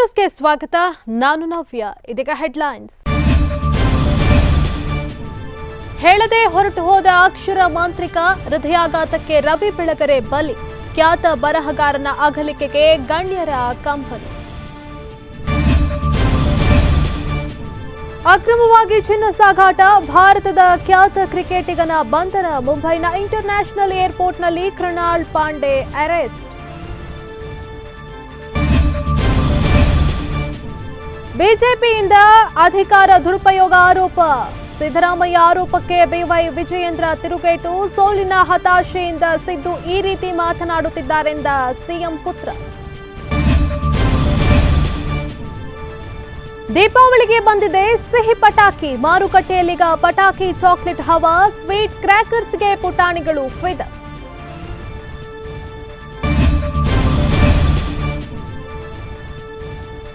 ನ್ಯೂಸ್ಗೆ ಸ್ವಾಗತ. ನಾನು ನವ್ಯ. ಇದೀಗ ಹೆಡ್ಲೈನ್ಸ್. ಹೇಳದೆ ಹೊರಟು ಹೋದ ಅಕ್ಷರ ಮಾಂತ್ರಿಕ, ಹೃದಯಾಘಾತಕ್ಕೆ ರವಿ ಬೆಳಗೆರೆ ಬಲಿ. ಖ್ಯಾತ ಬರಹಗಾರನ ಅಗಲಿಕೆಗೆ ಗಣ್ಯರ ಕಂಬನಿ. ಅಕ್ರಮವಾಗಿ ಚಿನ್ನ ಸಾಗಾಟ, ಭಾರತದ ಖ್ಯಾತ ಕ್ರಿಕೆಟಿಗನ ಬಂಧನ. ಮುಂಬೈನ ಇಂಟರ್ನ್ಯಾಷನಲ್ ಏರ್ಪೋರ್ಟ್ನಲ್ಲಿ ಕೃಣಾಲ್ ಪಾಂಡೆ ಅರೆಸ್ಟ್. ಬಿಜೆಪಿಯಿಂದ ಅಧಿಕಾರ ದುರುಪಯೋಗ ಆರೋಪ. ಸಿದ್ದರಾಮಯ್ಯ ಆರೋಪಕ್ಕೆ ಬಿವೈ ವಿಜಯೇಂದ್ರ ತಿರುಗೇಟು. ಸೋಲಿನ ಹತಾಶೆಯಿಂದ ಸಿದ್ದು ಈ ರೀತಿ ಮಾತನಾಡುತ್ತಿದ್ದಾರೆಂದ ಸಿಎಂ ಪುತ್ರ. ದೀಪಾವಳಿಗೆ ಬಂದಿದೆ ಸಿಹಿ ಪಟಾಕಿ. ಮಾರುಕಟ್ಟೆಯಲ್ಲೀಗ ಪಟಾಕಿ ಚಾಕ್ಲೇಟ್ ಹವಾ. ಸ್ವೀಟ್ ಕ್ರ್ಯಾಕರ್ಸ್ಗೆ ಪುಟಾಣಿಗಳು ಫಿದಾ.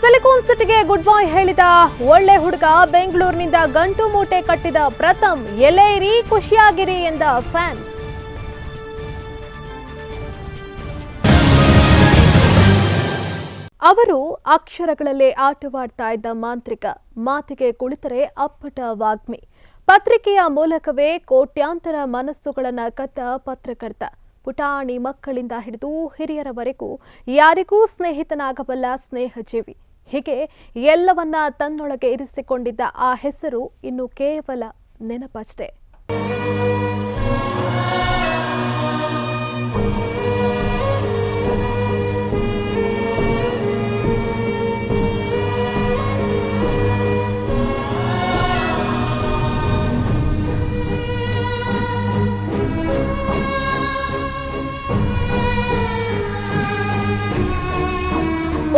ಸಿಲಿಕಾನ್ ಸಿಟಿಗೆ ಗುಡ್ ಬೈ ಹೇಳಿದ ಒಳ್ಳೆ ಹುಡುಗ. ಬೆಂಗಳೂರಿನಿಂದ ಗಂಟು ಮೂಟೆ ಕಟ್ಟಿದ ಪ್ರಥಮ್. ಎಲ್ಲೇ ಇರಿ ಖುಷಿಯಾಗಿರಿ ಎಂದ ಫ್ಯಾನ್ಸ್. ಅವರು ಅಕ್ಷರಗಳಲ್ಲೇ ಆಟವಾಡ್ತಾ ಇದ್ದ ಮಾಂತ್ರಿಕ. ಮಾತಿಗೆ ಕುಳಿತರೆ ಅಪ್ಪಟ ವಾಗ್ಮಿ. ಪತ್ರಿಕೆಯ ಮೂಲಕವೇ ಕೋಟ್ಯಾಂತರ ಮನಸ್ಸುಗಳನ್ನು ಕದ್ದ ಪತ್ರಕರ್ತ. ಪುಟಾಣಿ ಮಕ್ಕಳಿಂದ ಹಿಡಿದು ಹಿರಿಯರವರೆಗೂ ಯಾರಿಗೂ ಸ್ನೇಹಿತನಾಗಬಲ್ಲ ಸ್ನೇಹಜೀವಿ. ಹೀಗೆ ಎಲ್ಲವನ್ನ ತನ್ನೊಳಗೆ ಇರಿಸಿಕೊಂಡಿದ್ದ ಆ ಹೆಸರು ಇನ್ನು ಕೇವಲ ನೆನಪಷ್ಟೇ.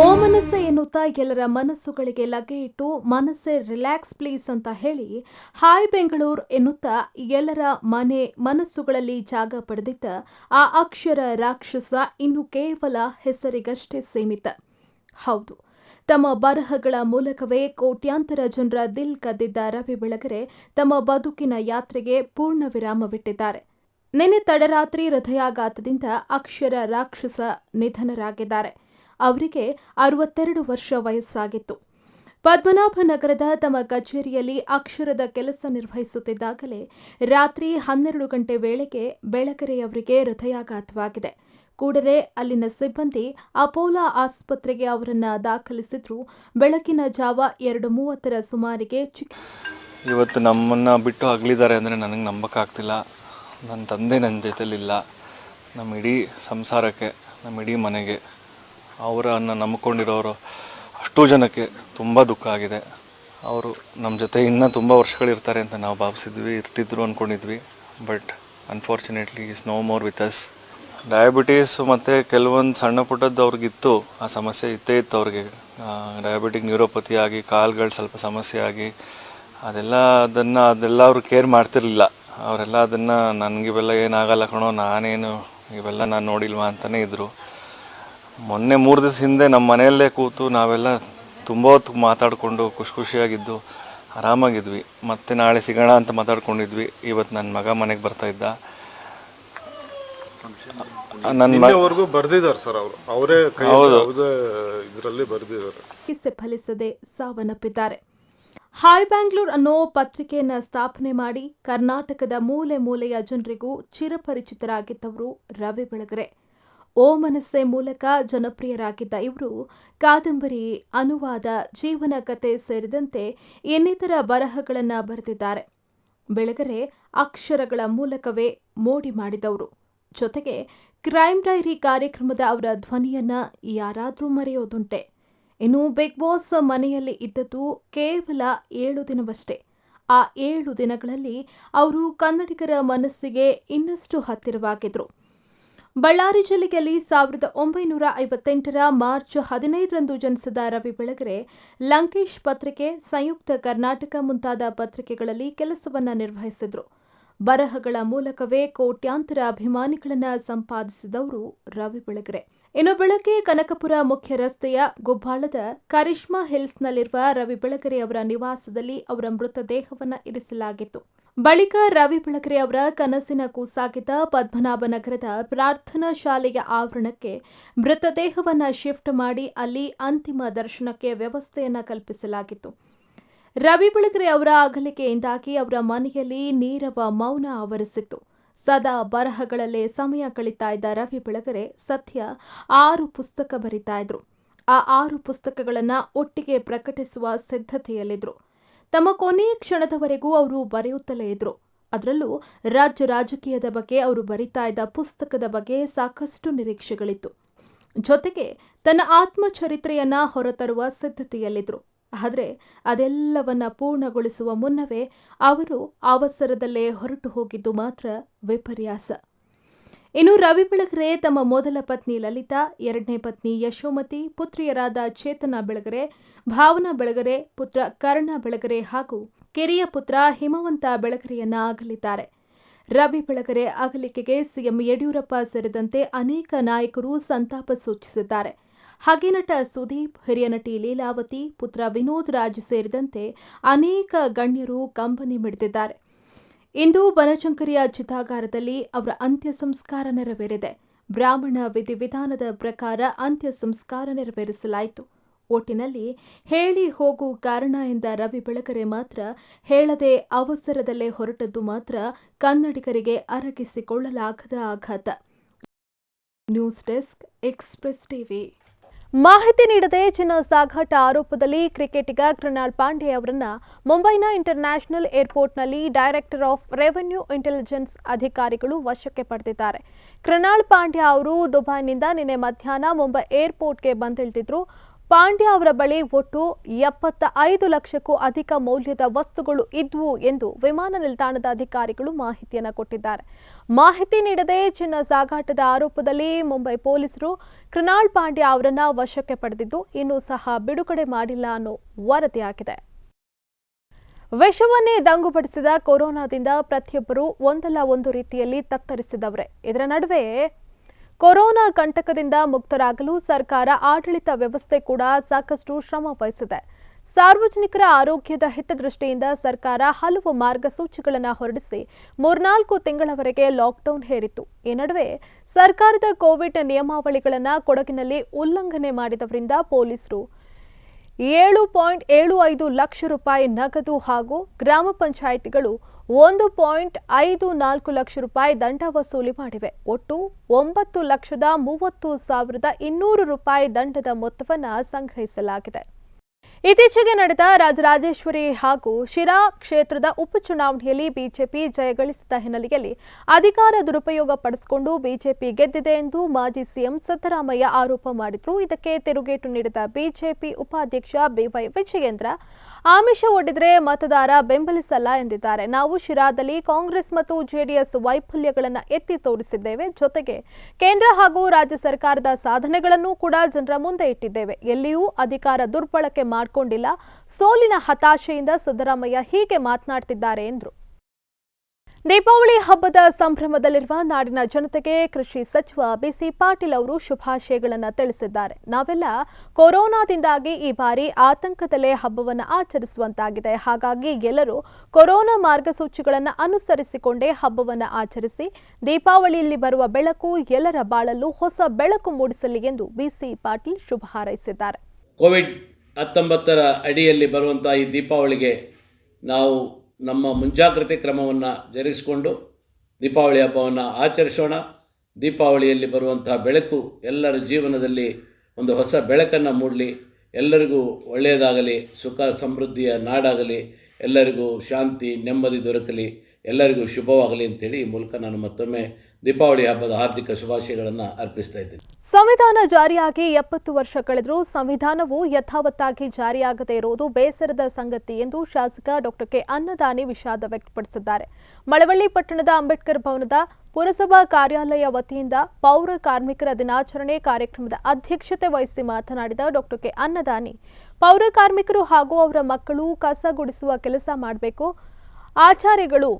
ಓ ಮನಸ್ಸೆ ಎನ್ನುತ್ತಾ ಎಲ್ಲರ ಮನಸ್ಸುಗಳಿಗೆ ಲಗ್ಗೆ ಇಟ್ಟು ಮನಸ್ಸೆ ರಿಲ್ಯಾಕ್ಸ್ ಪ್ಲೀಸ್ ಅಂತ ಹೇಳಿ ಹಾಯ್ ಬೆಂಗಳೂರು ಎನ್ನುತ್ತಾ ಎಲ್ಲರ ಮನಸ್ಸುಗಳಲ್ಲಿ ಜಾಗ ಪಡೆದಿದ್ದ ಆ ಅಕ್ಷರ ರಾಕ್ಷಸ ಇನ್ನು ಕೇವಲ ಹೆಸರಿಗಷ್ಟೇ ಸೀಮಿತ. ಹೌದು, ತಮ್ಮ ಬರಹಗಳ ಮೂಲಕವೇ ಕೋಟ್ಯಾಂತರ ಜನರ ದಿಲ್ ಕದ್ದಿದ್ದ ರವಿ ಬೆಳಗೆರೆ ತಮ್ಮ ಬದುಕಿನ ಯಾತ್ರೆಗೆ ಪೂರ್ಣ ವಿರಾಮವಿಟ್ಟಿದ್ದಾರೆ. ನಿನ್ನೆ ತಡರಾತ್ರಿ ಹೃದಯಾಘಾತದಿಂದ ಅಕ್ಷರ ರಾಕ್ಷಸ ನಿಧನರಾಗಿದ್ದಾರೆ. ಅವರಿಗೆ 62 ವರ್ಷ ವಯಸ್ಸಾಗಿತ್ತು. ಪದ್ಮನಾಭನಗರದ ತಮ್ಮ ಕಚೇರಿಯಲ್ಲಿ ಅಕ್ಷರದ ಕೆಲಸ ನಿರ್ವಹಿಸುತ್ತಿದ್ದಾಗಲೇ ರಾತ್ರಿ 12 ಗಂಟೆ ವೇಳೆಗೆ ಬೆಳಗೆರೆಯವರಿಗೆ ಹೃದಯಾಘಾತವಾಗಿದೆ. ಕೂಡಲೇ ಅಲ್ಲಿನ ಸಿಬ್ಬಂದಿ ಅಪೋಲೋ ಆಸ್ಪತ್ರೆಗೆ ಅವರನ್ನು ದಾಖಲಿಸಿದ್ರು. ಬೆಳಗಿನ ಜಾವ 2:30 ಸುಮಾರಿಗೆ ಇವತ್ತು ನಮ್ಮನ್ನು ಬಿಟ್ಟು ಅಗಲಿದ್ದಾರೆ ಅಂದರೆ ನನಗೆ ನಂಬಕ್ಕಾಗ್ತಿಲ್ಲ. ನನ್ನ ತಂದೆ ನನ್ನ ಜೊತೆಲಿಲ್ಲ. ನಮ್ಮ ಇಡೀ ಸಂಸಾರಕ್ಕೆ, ನಮ್ಮ ಇಡೀ ಮನೆಗೆ, ಅವರನ್ನು ನಂಬಿಕೊಂಡಿರೋರು ಅಷ್ಟೂ ಜನಕ್ಕೆ ತುಂಬ ದುಃಖ ಆಗಿದೆ. ಅವರು ನಮ್ಮ ಜೊತೆ ಇನ್ನೂ ತುಂಬ ವರ್ಷಗಳಿರ್ತಾರೆ ಅಂತ ನಾವು ಭಾವಿಸಿದ್ವಿ, ಇರ್ತಿದ್ರು ಅಂದ್ಕೊಂಡಿದ್ವಿ. But unfortunately is no more with us. Diabetes ಮತ್ತು ಕೆಲವೊಂದು ಸಣ್ಣ ಪುಟ್ಟದ್ದು ಅವ್ರಿಗಿತ್ತು, ಆ ಸಮಸ್ಯೆ ಇತ್ತೇ ಇತ್ತು ಅವ್ರಿಗೆ. ಡಯಾಬಿಟಿಕ್ ನ್ಯೂರೋಪತಿ ಆಗಿ ಕಾಲುಗಳು ಸ್ವಲ್ಪ ಸಮಸ್ಯೆ ಆಗಿ ಅದೆಲ್ಲ ಅವರು ಕೇರ್ ಮಾಡ್ತಿರ್ಲಿಲ್ಲ. ಅವರೆಲ್ಲ ಅದನ್ನು ನನಗಿವೆಲ್ಲ ಏನಾಗಲ್ಲ ಕಣೋ, ನಾನೇನು ಇವೆಲ್ಲ ನಾನು ನೋಡಿಲ್ವಾ ಅಂತಲೇ ಇದ್ದರು. ಮೊನ್ನೆ 3 ದಿವಸ ಹಿಂದೆ ನಮ್ಮ ಮನೆಯಲ್ಲೇ ಕೂತು ನಾವೆಲ್ಲ ತುಂಬ ಹೊತ್ತು ಮಾತಾಡಿಕೊಂಡು ಖುಷಿಯಾಗಿದ್ದು ಆರಾಮಾಗಿದ್ವಿ. ಮತ್ತೆ ನಾಳೆ ಸಿಗೋಣ ಅಂತ ಮಾತಾಡ್ಕೊಂಡಿದ್ವಿ. ಇವತ್ತು ನನ್ನ ಮಗ ಮನೆಗೆ ಬರ್ತಾ ಇದ್ದ. ನನ್ನ ಬರ್ದಿದ್ದಾರೆ ಸರ್, ಅವರೇ ಇದರಲ್ಲಿ ಬರ್ದಿದ್ದಾರೆ. ಫಲಿಸದೆ ಸಾವನ್ನಪ್ಪಿದ್ದಾರೆ. ಹಾಯ್ ಬ್ಯಾಂಗ್ಳೂರ್ ಅನ್ನೋ ಪತ್ರಿಕೆಯನ್ನ ಸ್ಥಾಪನೆ ಮಾಡಿ ಕರ್ನಾಟಕದ ಮೂಲೆ ಮೂಲೆಯ ಜನರಿಗೂ ಚಿರಪರಿಚಿತರಾಗಿದ್ದವರು ರವಿ ಬೆಳಗೆರೆ. ಓ ಮನಸ್ಸೆ ಮೂಲಕ ಜನಪ್ರಿಯರಾಗಿದ್ದ ಇವರು ಕಾದಂಬರಿ, ಅನುವಾದ, ಜೀವನ ಕಥೆ ಸೇರಿದಂತೆ ಇನ್ನಿತರ ಬರಹಗಳನ್ನು ಬರೆದಿದ್ದಾರೆ. ಬೆಳಗೆರೆ ಅಕ್ಷರಗಳ ಮೂಲಕವೇ ಮೋಡಿ ಮಾಡಿದವರು. ಜೊತೆಗೆ ಕ್ರೈಮ್ ಡೈರಿ ಕಾರ್ಯಕ್ರಮದ ಅವರ ಧ್ವನಿಯನ್ನ ಯಾರಾದರೂ ಮರೆಯೋದುಂಟೆ? ಇನ್ನು ಬಿಗ್ ಬಾಸ್ ಮನೆಯಲ್ಲಿ ಇದ್ದದ್ದು ಕೇವಲ 7 ದಿನವಷ್ಟೇ. ಆ 7 ದಿನಗಳಲ್ಲಿ ಅವರು ಕನ್ನಡಿಗರ ಮನಸ್ಸಿಗೆ ಇನ್ನಷ್ಟು ಹತ್ತಿರವಾಗಿದ್ರು. ಬಳ್ಳಾರಿ ಜಿಲ್ಲೆಯಲ್ಲಿ 1958 ಮಾರ್ಚ್ 15ರಂದು ಜನಿಸಿದ ರವಿ ಬೆಳಗೆರೆ ಲಂಕೇಶ್ ಪತ್ರಿಕೆ, ಸಂಯುಕ್ತ ಕರ್ನಾಟಕ ಮುಂತಾದ ಪತ್ರಿಕೆಗಳಲ್ಲಿ ಕೆಲಸವನ್ನ ನಿರ್ವಹಿಸಿದ್ರು. ಬರಹಗಳ ಮೂಲಕವೇ ಕೋಟ್ಯಾಂತರ ಅಭಿಮಾನಿಗಳನ್ನು ಸಂಪಾದಿಸಿದವರು ರವಿ ಬೆಳಗೆರೆ. ಇನ್ನು ಬೆಳಗ್ಗೆ ಕನಕಪುರ ಮುಖ್ಯ ರಸ್ತೆಯ ಗುಬ್ಬಾಳದ ಕರಿಷ್ಮಾ ಹಿಲ್ಸ್ನಲ್ಲಿರುವ ರವಿ ಬೆಳಗೆರೆ ಅವರ ನಿವಾಸದಲ್ಲಿ ಅವರ ಮೃತದೇಹವನ್ನು ಇರಿಸಲಾಗಿತ್ತು. ಬಳಿಕ ರವಿ ಬೆಳಗೆರೆ ಅವರ ಕನಸಿನ ಕೂಸಾಗಿದ್ದ ಪದ್ಮನಾಭನಗರದ ಪ್ರಾರ್ಥನಾ ಶಾಲೆಯ ಆವರಣಕ್ಕೆ ಮೃತದೇಹವನ್ನು ಶಿಫ್ಟ್ ಮಾಡಿ ಅಲ್ಲಿ ಅಂತಿಮ ದರ್ಶನಕ್ಕೆ ವ್ಯವಸ್ಥೆಯನ್ನು ಕಲ್ಪಿಸಲಾಗಿತ್ತು. ರವಿ ಬೆಳಗೆರೆ ಅವರ ಅಗಲಿಕೆಯಿಂದಾಗಿ ಅವರ ಮನೆಯಲ್ಲಿ ನೀರವ ಮೌನ ಆವರಿಸಿತ್ತು. ಸದಾ ಬರಹಗಳಲ್ಲೇ ಸಮಯ ಕಳೀತಾ ಇದ್ದ ರವಿ ಬೆಳಗೆರೆ ಸದ್ಯ 6 ಪುಸ್ತಕ ಬರೀತಾ ಇದ್ರು. ಆ 6 ಪುಸ್ತಕಗಳನ್ನು ಒಟ್ಟಿಗೆ ಪ್ರಕಟಿಸುವ ಸಿದ್ಧತೆಯಲ್ಲಿದ್ರು. ತಮ್ಮ ಕೊನೆಯ ಕ್ಷಣದವರೆಗೂ ಅವರು ಬರೆಯುತ್ತಲೇ ಇದ್ರು. ಅದರಲ್ಲೂ ರಾಜ್ಯ ರಾಜಕೀಯದ ಬಗ್ಗೆ ಅವರು ಬರಿತಾ ಇದ್ದ ಪುಸ್ತಕದ ಬಗ್ಗೆ ಸಾಕಷ್ಟು ನಿರೀಕ್ಷೆಗಳಿತ್ತು. ಜೊತೆಗೆ ತನ್ನ ಆತ್ಮಚರಿತ್ರೆಯನ್ನ ಹೊರತರುವ ಸಿದ್ಧತೆಯಲ್ಲಿದ್ರು. ಆದರೆ ಅದೆಲ್ಲವನ್ನ ಪೂರ್ಣಗೊಳಿಸುವ ಮುನ್ನವೇ ಅವರು ಅವಸರದಲ್ಲೇ ಹೊರಟು ಹೋಗಿದ್ದು ಮಾತ್ರ ವಿಪರ್ಯಾಸ. ಇನ್ನು ರವಿ ಬೆಳಗೆರೆ ತಮ್ಮ ಮೊದಲ ಪತ್ನಿ ಲಲಿತಾ, ಎರಡನೇ ಪತ್ನಿ ಯಶೋಮತಿ, ಪುತ್ರಿಯರಾದ ಚೇತನಾ ಬೆಳಗೆರೆ, ಭಾವನಾ ಬೆಳಗೆರೆ, ಪುತ್ರ ಕರ್ಣ ಬೆಳಗೆರೆ ಹಾಗೂ ಕಿರಿಯ ಪುತ್ರ ಹಿಮವಂತ ಬೆಳಗೆರೆಯನ್ನ ಅಗಲಿದ್ದಾರೆ. ರವಿ ಬೆಳಗೆರೆ ಅಗಲಿಕೆಗೆ ಸಿಎಂ ಯಡಿಯೂರಪ್ಪ ಸೇರಿದಂತೆ ಅನೇಕ ನಾಯಕರು ಸಂತಾಪ ಸೂಚಿಸಿದ್ದಾರೆ. ಹಾಗೆ ನಟ ಸುದೀಪ್, ಹಿರಿಯ ನಟಿ ಲೀಲಾವತಿ, ಪುತ್ರ ವಿನೋದ್ ರಾಜ್ ಸೇರಿದಂತೆ ಅನೇಕ ಗಣ್ಯರು ಕಂಬನಿ ಮಿಡಿದಿದ್ದಾರೆ. ಇಂದು ಬನಶಂಕರಿಯ ಚಿತಾಗಾರದಲ್ಲಿ ಅವರ ಅಂತ್ಯ ಸಂಸ್ಕಾರ ನೆರವೇರಿದೆ. ಬ್ರಾಹ್ಮಣ ವಿಧಿವಿಧಾನದ ಪ್ರಕಾರ ಅಂತ್ಯ ಸಂಸ್ಕಾರ ನೆರವೇರಿಸಲಾಯಿತು. ಒಟ್ಟಿನಲ್ಲಿ ಹೇಳಿ ಹೋಗು ಕಾರಣ ಎಂದ ರವಿ ಬೆಳಗೆರೆ ಮಾತ್ರ ಹೇಳದೆ ಅವಸರದಲ್ಲೇ ಹೊರಟದ್ದು ಮಾತ್ರ ಕನ್ನಡಿಗರಿಗೆ ಅರಗಿಸಿಕೊಳ್ಳಲಾಗದ ಆಘಾತ. News desk, express TV. ಮಾಹಿತಿ ನೀಡದೆ ಚಿನ್ನ ಸಾಗಾಟ ಆರೋಪದಲ್ಲಿ ಕ್ರಿಕೆಟಿಗ ಕೃಣಾಲ್ ಪಾಂಡ್ಯ ಅವರನ್ನ ಮುಂಬೈನ ಇಂಟರ್ನ್ಯಾಷನಲ್ ಏರ್ಪೋರ್ಟ್ನಲ್ಲಿ ಡೈರೆಕ್ಟರ್ ಆಫ್ ರೆವೆನ್ಯೂ ಇಂಟೆಲಿಜೆನ್ಸ್ ಅಧಿಕಾರಿಗಳು ವಶಕ್ಕೆ ಪಡೆದಿದ್ದಾರೆ. ಕೃಣಾಲ್ ಪಾಂಡ್ಯ ಅವರು ದುಬೈನಿಂದ ನಿನ್ನೆ ಮಧ್ಯಾಹ್ನ ಮುಂಬೈ ಏರ್ಪೋರ್ಟ್ಗೆ ಬಂದಿಳಿದಿದ್ರು. ಪಾಂಡ್ಯ ಅವರ ಬಳಿ ಒಟ್ಟು 75 ಲಕ್ಷಕ್ಕೂ ಅಧಿಕ ಮೌಲ್ಯದ ವಸ್ತುಗಳು ಇದ್ವು ಎಂದು ವಿಮಾನ ನಿಲ್ದಾಣದ ಅಧಿಕಾರಿಗಳು ಮಾಹಿತಿಯನ್ನು ಕೊಟ್ಟಿದ್ದಾರೆ. ಮಾಹಿತಿ ನೀಡದೆ ಚಿನ್ನ ಸಾಗಾಟದ ಆರೋಪದಲ್ಲಿ ಮುಂಬೈ ಪೊಲೀಸರು ಕೃಣಾಲ್ ಪಾಂಡ್ಯ ಅವರನ್ನ ವಶಕ್ಕೆ ಪಡೆದಿದ್ದು ಇನ್ನೂ ಸಹ ಬಿಡುಗಡೆ ಮಾಡಿಲ್ಲ ಅನ್ನೋ ವರದಿಯಾಗಿದೆ. ವಿಶ್ವವನ್ನೇ ದಂಗುಬಡಿಸಿದ ಕೊರೋನಾದಿಂದ ಪ್ರತಿಯೊಬ್ಬರೂ ಒಂದಲ್ಲ ಒಂದು ರೀತಿಯಲ್ಲಿ ತತ್ತರಿಸಿದವರೇ. ಇದರ ನಡುವೆ ಕೊರೋನಾ ಕಂಟಕದಿಂದ ಮುಕ್ತರಾಗಲು ಸರ್ಕಾರ ಆಡಳಿತ ವ್ಯವಸ್ಥೆ ಕೂಡ ಸಾಕಷ್ಟು ಶ್ರಮ ವಹಿಸಿದೆ. ಸಾರ್ವಜನಿಕರ ಆರೋಗ್ಯದ ಹಿತದೃಷ್ಟಿಯಿಂದ ಸರ್ಕಾರ ಹಲವು ಮಾರ್ಗಸೂಚಿಗಳನ್ನು ಹೊರಡಿಸಿ 3-4 ತಿಂಗಳವರೆಗೆ ಲಾಕ್ಡೌನ್ ಹೇರಿತ್ತು. ಈ ನಡುವೆ ಸರ್ಕಾರದ ಕೋವಿಡ್ ನಿಯಮಾವಳಿಗಳನ್ನು ಕೊಡಗಿನಲ್ಲಿ ಉಲ್ಲಂಘನೆ ಮಾಡಿದವರಿಂದ ಪೊಲೀಸರು 7.75 ಲಕ್ಷ ರೂಪಾಯಿ ನಗದು ಹಾಗೂ ಗ್ರಾಮ ಪಂಚಾಯಿತಿಗಳು 1.54 ಲಕ್ಷ ರೂಪಾಯಿ ದಂಡ ವಸೂಲಿ ಮಾಡಿವೆ. ಒಟ್ಟು 9,30,200 ರೂಪಾಯಿ ದಂಡದ ಮೊತ್ತವನ್ನು ಸಂಗ್ರಹಿಸಲಾಗಿದೆ. ಇತ್ತೀಚೆಗೆ ನಡೆದ ರಾಜರಾಜೇಶ್ವರಿ ಹಾಗೂ ಶಿರಾ ಕ್ಷೇತ್ರದ ಉಪಚುನಾವಣೆಯಲ್ಲಿ ಬಿಜೆಪಿ ಜಯಗಳಿಸಿದ ಹಿನ್ನೆಲೆಯಲ್ಲಿ ಅಧಿಕಾರ ದುರುಪಯೋಗ ಪಡಿಸಿಕೊಂಡು ಬಿಜೆಪಿ ಗೆದ್ದಿದೆ ಎಂದು ಮಾಜಿ ಸಿಎಂ ಸಿದ್ದರಾಮಯ್ಯ ಆರೋಪ ಮಾಡಿದ್ರು. ಇದಕ್ಕೆ ತಿರುಗೇಟು ನೀಡಿದ ಬಿಜೆಪಿ ಉಪಾಧ್ಯಕ್ಷ ಬಿವೈ ವಿಜಯೇಂದ್ರ ಆಮಿಷ ಒಡ್ಡಿದ್ರೆ ಮತದಾರ ಬೆಂಬಲಿಸಲ್ಲ ಎಂದಿದ್ದಾರೆ. ನಾವು ಶಿರಾದಲ್ಲಿ ಕಾಂಗ್ರೆಸ್ ಮತ್ತು ಜೆಡಿಎಸ್ ವೈಫಲ್ಯಗಳನ್ನು ಎತ್ತಿ ತೋರಿಸಿದ್ದೇವೆ. ಜೊತೆಗೆ ಕೇಂದ್ರ ಹಾಗೂ ರಾಜ್ಯ ಸರ್ಕಾರದ ಸಾಧನೆಗಳನ್ನು ಕೂಡ ಜನರ ಮುಂದೆ ಇಟ್ಟಿದ್ದೇವೆ. ಎಲ್ಲಿಯೂ ಅಧಿಕಾರ ದುರ್ಬಳಕೆ ಮಾಡಿಕೊಂಡಿಲ್ಲ. ಸೋಲಿನ ಹತಾಶೆಯಿಂದ ಸಿದ್ದರಾಮಯ್ಯ ಹೀಗೆ ಮಾತನಾಡ್ತಿದ್ದಾರೆ ಎಂದರು. ದೀಪಾವಳಿ ಹಬ್ಬದ ಸಂಭ್ರಮದಲ್ಲಿರುವ ನಾಡಿನ ಜನತೆಗೆ ಕೃಷಿ ಸಚಿವ ಬಿಸಿ ಪಾಟೀಲ್ ಅವರು ಶುಭಾಶಯಗಳನ್ನು ತಿಳಿಸಿದ್ದಾರೆ. ನಾವೆಲ್ಲ ಕೊರೋನಾದಿಂದಾಗಿ ಈ ಬಾರಿ ಆತಂಕದಲ್ಲೇ ಹಬ್ಬವನ್ನು ಆಚರಿಸುವಂತಾಗಿದೆ. ಹಾಗಾಗಿ ಎಲ್ಲರೂ ಕೊರೋನಾ ಮಾರ್ಗಸೂಚಿಗಳನ್ನು ಅನುಸರಿಸಿಕೊಂಡೇ ಹಬ್ಬವನ್ನು ಆಚರಿಸಿ ದೀಪಾವಳಿಯಲ್ಲಿ ಬರುವ ಬೆಳಕು ಎಲ್ಲರ ಬಾಳಲ್ಲೂ ಹೊಸ ಬೆಳಕು ಮೂಡಿಸಲಿ ಎಂದು ಬಿಸಿ ಪಾಟೀಲ್ ಶುಭ ಹಾರೈಸಿದ್ದಾರೆ. ಕೋವಿಡ್-19 ಅಡಿಯಲ್ಲಿ ಬರುವಂಥ ಈ ದೀಪಾವಳಿಗೆ ನಾವು ನಮ್ಮ ಮುಂಜಾಗ್ರತೆ ಕ್ರಮವನ್ನು ಜರುಗಿಸಿಕೊಂಡು ದೀಪಾವಳಿ ಹಬ್ಬವನ್ನು ಆಚರಿಸೋಣ. ದೀಪಾವಳಿಯಲ್ಲಿ ಬರುವಂತಹ ಬೆಳಕು ಎಲ್ಲರ ಜೀವನದಲ್ಲಿ ಒಂದು ಹೊಸ ಬೆಳಕನ್ನು ಮೂಡಲಿ, ಎಲ್ಲರಿಗೂ ಒಳ್ಳೆಯದಾಗಲಿ, ಸುಖ ಸಮೃದ್ಧಿಯ ನಾಡಾಗಲಿ, ಎಲ್ಲರಿಗೂ ಶಾಂತಿ ನೆಮ್ಮದಿ ದೊರಕಲಿ, ಎಲ್ಲರಿಗೂ ಶುಭವಾಗಲಿ ಅಂತೇಳಿ ಈ ಮೂಲಕ ನಾನು ಮತ್ತೊಮ್ಮೆ ದೀಪಾವಳಿ ಹಬ್ಬದ ಹಾರ್ದಿಕ ಶುಭಾಶಯಗಳನ್ನು ಅರ್ಪಿಸ್ತಾ ಇದ್ದೇನೆ. ಸಂವಿಧಾನ ಜಾರಿಯಾಗಿ 70 ವರ್ಷ ಕಳೆದರೂ ಸಂವಿಧಾನವು ಯಥಾವತ್ತಾಗಿ ಜಾರಿಯಾಗದೇ ಇರುವುದು ಬೇಸರದ ಸಂಗತಿ ಎಂದು ಶಾಸಕ ಡಾಕ್ಟರ್ ಕೆ ಅನ್ನದಾನಿ ವಿಷಾದ ವ್ಯಕ್ತಪಡಿಸಿದ್ದಾರೆ. ಮಳವಳ್ಳಿ ಪಟ್ಟಣದ ಅಂಬೇಡ್ಕರ್ ಭವನದ ಪುರಸಭಾ ಕಾರ್ಯಾಲಯ ವತಿಯಿಂದ ಪೌರ ಕಾರ್ಮಿಕರ ದಿನಾಚರಣೆ ಕಾರ್ಯಕ್ರಮದ ಅಧ್ಯಕ್ಷತೆ ವಹಿಸಿ ಮಾತನಾಡಿದ ಡಾಕ್ಟರ್ ಕೆ ಅನ್ನದಾನಿ, ಪೌರ ಕಾರ್ಮಿಕರು ಹಾಗೂ ಅವರ ಮಕ್ಕಳು ಕಸ ಗುಡಿಸುವ ಕೆಲಸ ಮಾಡಬೇಕು, ಆಚಾರ್ಯಗಳು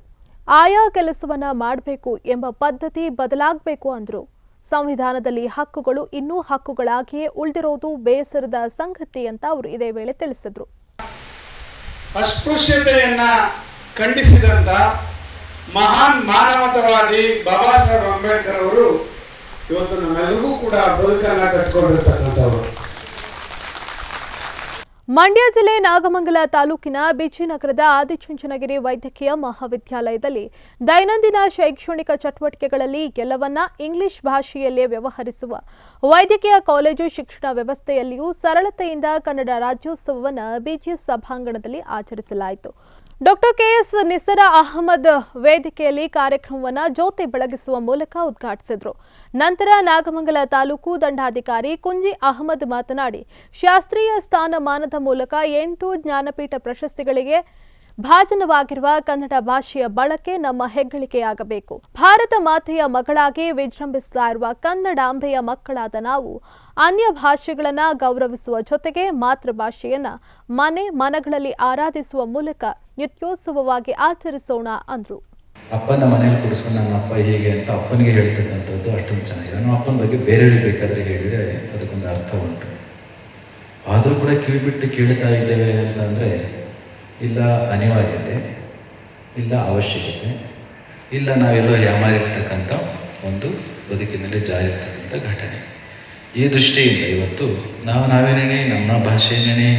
ಆಯಾ ಕೆಲಸವನ್ನ ಮಾಡಬೇಕು ಎಂಬ ಪದ್ಧತಿ ಬದಲಾಗಬೇಕು ಅಂದರು. ಸಂವಿಧಾನದಲ್ಲಿ ಹಕ್ಕುಗಳು ಇನ್ನೂ ಹಕ್ಕುಗಳಾಗಿಯೇ ಉಳಿದಿರೋದು ಬೇಸರದ ಸಂಗತಿ ಅಂತ ಅವರು ಇದೇ ವೇಳೆ ತಿಳಿಸಿದರು. ಅಸ್ಪೃಶ್ಯತೆಯನ್ನ ಖಂಡಿಸಿದಂಥ ಮಹಾನ್ ಮಾನವತಾವಾದಿ ಬಾಬಾ ಸಾಹೇಬ್ ಅಂಬೇಡ್ಕರ್ ಅವರು ಇವತ್ತು ನಮ್ಮೆಲ್ಲರಿಗೂ ಕೂಡ ಬದುಕನ್ನು ಕಟ್ಕೊಂಡಿರ್ತಕ್ಕಂಥವ್ರು. ಮಂಡ್ಯ ಜಿಲ್ಲೆ ನಾಗಮಂಗಲ ತಾಲೂಕಿನ ಬಿಜಿನಗರದ ಆದಿಚುಂಚನಗಿರಿ ವೈದ್ಯಕೀಯ ಮಹಾವಿದ್ಯಾಲಯದಲ್ಲಿ ದೈನಂದಿನ ಶೈಕ್ಷಣಿಕ ಚಟುವಟಿಕೆಗಳಲ್ಲಿ ಎಲ್ಲವನ್ನ ಇಂಗ್ಲಿಷ್ ಭಾಷೆಯಲ್ಲೇ ವ್ಯವಹರಿಸುವ ವೈದ್ಯಕೀಯ ಕಾಲೇಜು ಶಿಕ್ಷಣ ವ್ಯವಸ್ಥೆಯಲ್ಲಿಯೂ ಸರಳತೆಯಿಂದ ಕನ್ನಡ ರಾಜ್ಯೋತ್ಸವವನ್ನು ಬಿಜಿಎಸ್ ಸಭಾಂಗಣದಲ್ಲಿ ಆಚರಿಸಲಾಯಿತು. ಡಾಕ್ಟರ್ ಕೆಎಸ್ ನಿಸರ ಅಹಮದ್ ವೇದಿಕೆಯಲ್ಲಿ ಕಾರ್ಯಕ್ರಮವನ್ನು ಜ್ಯೋತಿ ಬೆಳಗಿಸುವ ಮೂಲಕ ಉದ್ಘಾಟಿಸಿದರು. ನಂತರ ನಾಗಮಂಗಲ ತಾಲೂಕು ದಂಡಾಧಿಕಾರಿ ಕುಂಜಿ ಅಹಮದ್ ಮಾತನಾಡಿ, ಶಾಸ್ತ್ರೀಯ ಸ್ಥಾನಮಾನದ ಮೂಲಕ 8 ಜ್ಞಾನಪೀಠ ಪ್ರಶಸ್ತಿಗಳಿಗೆ ಭಾಜನವಾಗಿರುವ ಕನ್ನಡ ಭಾಷೆಯ ಬಳಕೆ ನಮ್ಮ ಹೆಗ್ಗಳಿಕೆಯಾಗಬೇಕು. ಭಾರತ ಮಾತೆಯ ಮಗಳಾಗಿ ವಿಜೃಂಭಿಸ್ತಾ ಇರುವ ಕನ್ನಡಾಂಬೆಯ ಮಕ್ಕಳಾದ ನಾವು ಅನ್ಯ ಭಾಷೆಗಳನ್ನು ಗೌರವಿಸುವ ಜೊತೆಗೆ ಮಾತೃಭಾಷೆಯನ್ನ ಮನಗಳಲ್ಲಿ ಆರಾಧಿಸುವ ಮೂಲಕ ನಿತ್ಯೋತ್ಸವವಾಗಿ ಆಚರಿಸೋಣ ಅಂದ್ರು. ಅಪ್ಪನ ಮನೇಲಿ ಕೂಡಿಸ್ಕೊಂಡು ನನ್ನ ಅಪ್ಪ ಹೀಗೆ ಅಂತ ಅಪ್ಪನಿಗೆ ಹೇಳ್ತಕ್ಕಂಥದ್ದು ಅಷ್ಟೊಂದು ಚೆನ್ನಾಗಿದೆ. ನಮ್ಮ ಅಪ್ಪನ ಬಗ್ಗೆ ಬೇರೆಯವ್ರಿಗೆ ಬೇಕಾದರೆ ಹೇಳಿದರೆ ಅದಕ್ಕೊಂದು ಅರ್ಥ ಉಂಟು. ಆದರೂ ಕೂಡ ಕಿವಿ ಬಿಟ್ಟು ಕೇಳ್ತಾ ಇದ್ದೇವೆ ಅಂತಂದರೆ ಇಲ್ಲ ಅನಿವಾರ್ಯತೆ, ಇಲ್ಲ ಅವಶ್ಯಕತೆ, ಇಲ್ಲ ನಾವೆಲ್ಲೋ ಯಾಮಾರಿರ್ತಕ್ಕಂಥ ಒಂದು ಬದುಕಿನಲ್ಲಿ ಜಾರಿರ್ತಕ್ಕಂಥ ಘಟನೆ. ಈ ದೃಷ್ಟಿಯಿಂದ ಇವತ್ತು ನಾವೇನೇ ನಮ್ಮ ಭಾಷೆಯೇ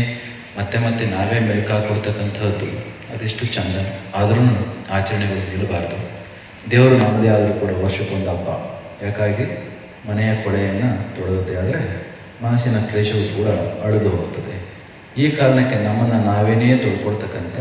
ಮತ್ತೆ ನಾವೇ ಮೆಲುಕಾಕೊಡ್ತಕ್ಕಂಥದ್ದು ಅದೆಷ್ಟು ಚಂದ. ಆದ್ರೂ ಆಚರಣೆಗಳು ನಿಲ್ಲಬಾರ್ದು. ದೇವರು ನಮ್ಮದೇ ಆದರೂ ಕೂಡ ವರ್ಷಕ್ಕೊಂದು ಹಬ್ಬ. ಯಾಕಾಗಿ ಮನೆಯ ಕೊಳೆಯನ್ನು ತೊಳೆದದ್ದೇ ಆದರೆ ಮನಸ್ಸಿನ ಕ್ಲೇಶವು ಕೂಡ ಅಳಿದು ಹೋಗುತ್ತದೆ. ಈ ಕಾರಣಕ್ಕೆ ನಮ್ಮನ್ನು ನಾವೇನೇ ತೊಳ್ಕೊಳ್ತಕ್ಕಂಥ,